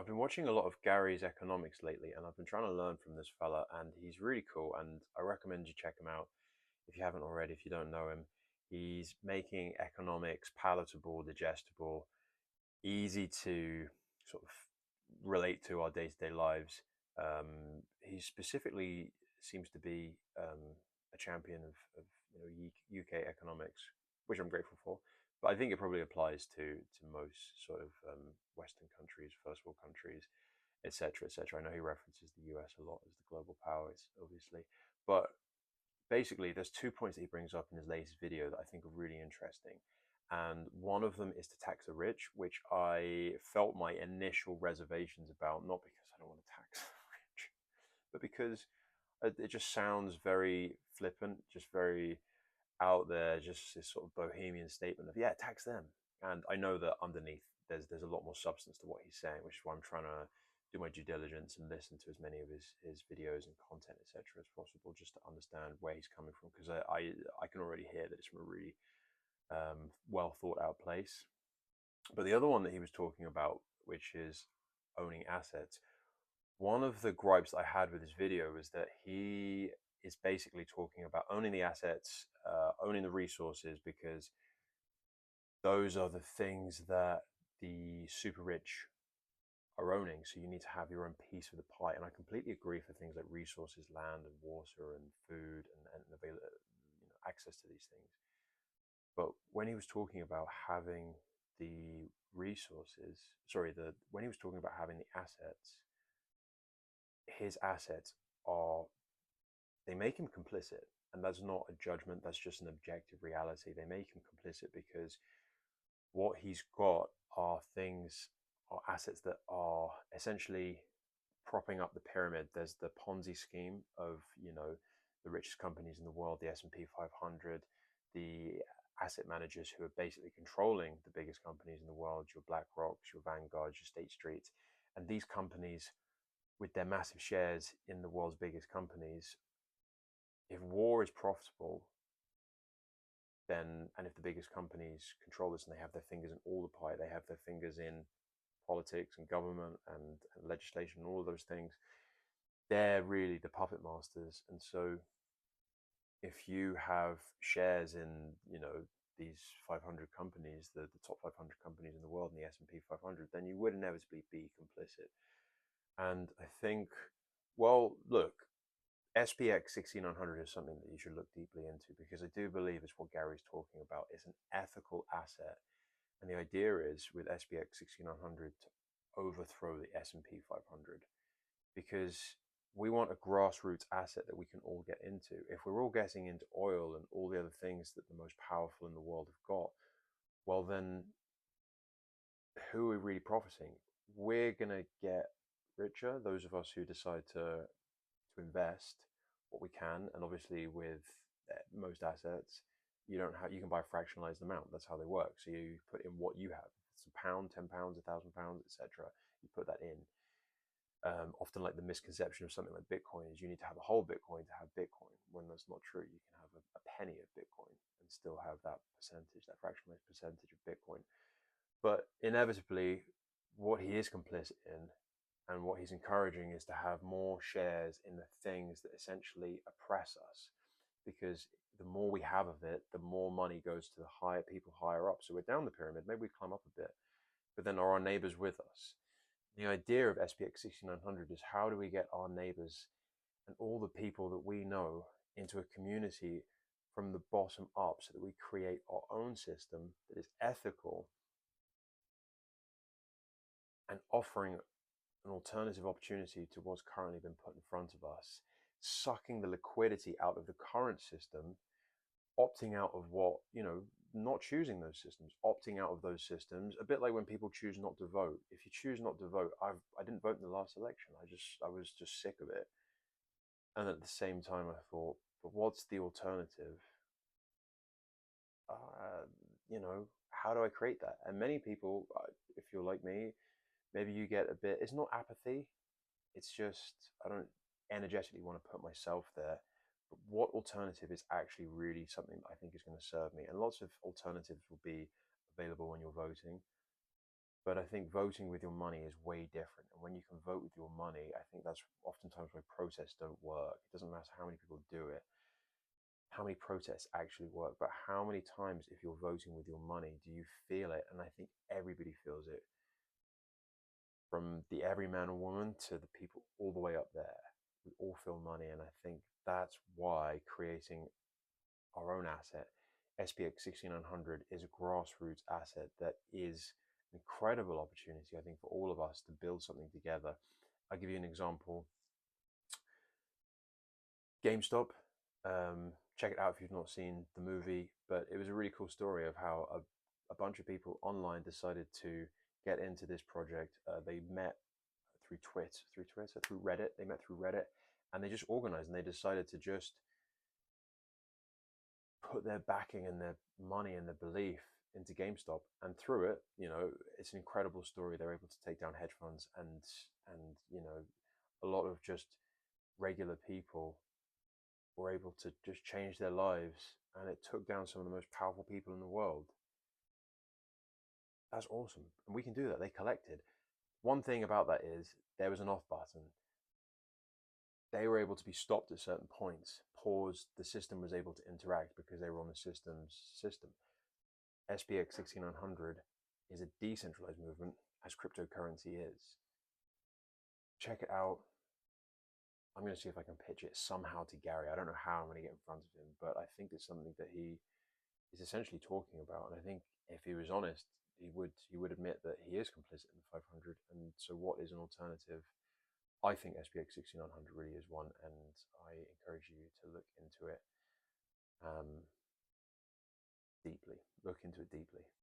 I've been watching a lot of Gary's economics lately, and I've been trying to learn from this fella, and he's really cool, and I recommend you check him out if you haven't already, if you don't know him. He's making economics palatable, digestible, easy to sort of relate to our day-to-day lives. He specifically seems to be a champion of UK economics, which I'm grateful for. But I think it probably applies to most sort of Western countries, first world countries, etc., etc. I know he references the US a lot as the global powers, obviously, but basically, there's 2 points that he brings up in his latest video that I think are really interesting. And one of them is to tax the rich, which I felt my initial reservations about, not because I don't want to tax the rich, but because it just sounds very flippant, just very out there, just this sort of bohemian statement of, yeah, tax them. And I know that underneath there's a lot more substance to what he's saying, which is why I'm trying to do my due diligence and listen to as many of his videos and content, etc., as possible, just to understand where he's coming from. Because I can already hear that it's from a really well thought out place. But the other one that he was talking about, which is owning assets, one of the gripes that I had with his video was that he is basically talking about owning the assets, owning the resources, because those are the things that the super rich are owning. So you need to have your own piece of the pie. And I completely agree for things like resources, land and water and food and access to these things. But when he was talking about having the resources, sorry, the when he was talking about having the assets, his assets are, they make him complicit. And that's not a judgment, that's just an objective reality. They make him complicit because what he's got are things, are assets that are essentially propping up the pyramid. There's the Ponzi scheme of, the richest companies in the world, the S&P 500, the asset managers who are basically controlling the biggest companies in the world, your BlackRocks, your Vanguards, your State Streets. And these companies, with their massive shares in the world's biggest companies, if war is profitable, then, and if the biggest companies control this and they have their fingers in all the pie, they have their fingers in politics and government and legislation and all of those things, they're really the puppet masters. And so if you have shares in, these 500 companies, the top 500 companies in the world in the S&P 500, then you would inevitably be complicit. And I think, well, look, SPX 6900 is something that you should look deeply into, because I do believe it's what Gary's talking about. It's an ethical asset. And the idea is with SPX 6900 to overthrow the S&P 500, because we want a grassroots asset that we can all get into. If we're all getting into oil and all the other things that the most powerful in the world have got, well, then who are really profiting? We're going to get richer, those of us who decide to invest what we can. And obviously with most assets, you can buy a fractionalized amount. That's how they work. So you put in what you have. It's a pound, £10, £1,000, etc. You put that in. Often, like, the misconception of something like Bitcoin is you need to have a whole Bitcoin to have Bitcoin, when that's not true. You can have a penny of Bitcoin and still have that percentage, that fractionalized percentage of Bitcoin. But inevitably, what he is complicit in and what he's encouraging is to have more shares in the things that essentially oppress us, because the more we have of it, the more money goes to the higher people higher up. So we're down the pyramid, maybe we climb up a bit, but then are our neighbors with us? The idea of SPX 6900 is, how do we get our neighbors and all the people that we know into a community from the bottom up, so that we create our own system that is ethical and offering an alternative opportunity to what's currently been put in front of us, sucking the liquidity out of the current system, opting out of what, not choosing those systems, opting out of those systems. A bit like when people choose not to vote. If you choose not to vote, I didn't vote in the last election. I was just sick of it. And at the same time, I thought, but what's the alternative? Uh, how do I create that? And many people, if you're like me, maybe you get a bit, it's not apathy, it's just, I don't energetically want to put myself there. But what alternative is actually really something that I think is going to serve me? And lots of alternatives will be available when you're voting. But I think voting with your money is way different. And when you can vote with your money, I think that's oftentimes why protests don't work. It doesn't matter how many people do it, how many protests actually work, but how many times, if you're voting with your money, do you feel it? And I think everybody feels it, from the everyman or woman to the people all the way up there. We all feel money. And I think that's why creating our own asset, SPX 6900, is a grassroots asset that is an incredible opportunity, I think, for all of us to build something together. I'll give you an example. GameStop, check it out if you've not seen the movie, but it was a really cool story of how a bunch of people online decided to get into this project. They met through Reddit. They met through Reddit, and they just organized and they decided to just put their backing and their money and their belief into GameStop, and through it, it's an incredible story. They're able to take down hedge funds and a lot of just regular people were able to just change their lives, and it took down some of the most powerful people in the world. That's awesome, and we can do that. They collected. One thing about that is there was an off button. They were able to be stopped at certain points, paused. The system was able to interact because they were on the system's system. SPX 6900 is a decentralized movement, as cryptocurrency is. Check it out. I'm going to see if I can pitch it somehow to Gary. I don't know how I'm going to get in front of him, but I think it's something that he is essentially talking about. And I think if he was honest, he would admit that he is complicit in the 500. And so, what is an alternative? I think SPX 6900 really is one, and I encourage you to look into it deeply. Look into it deeply.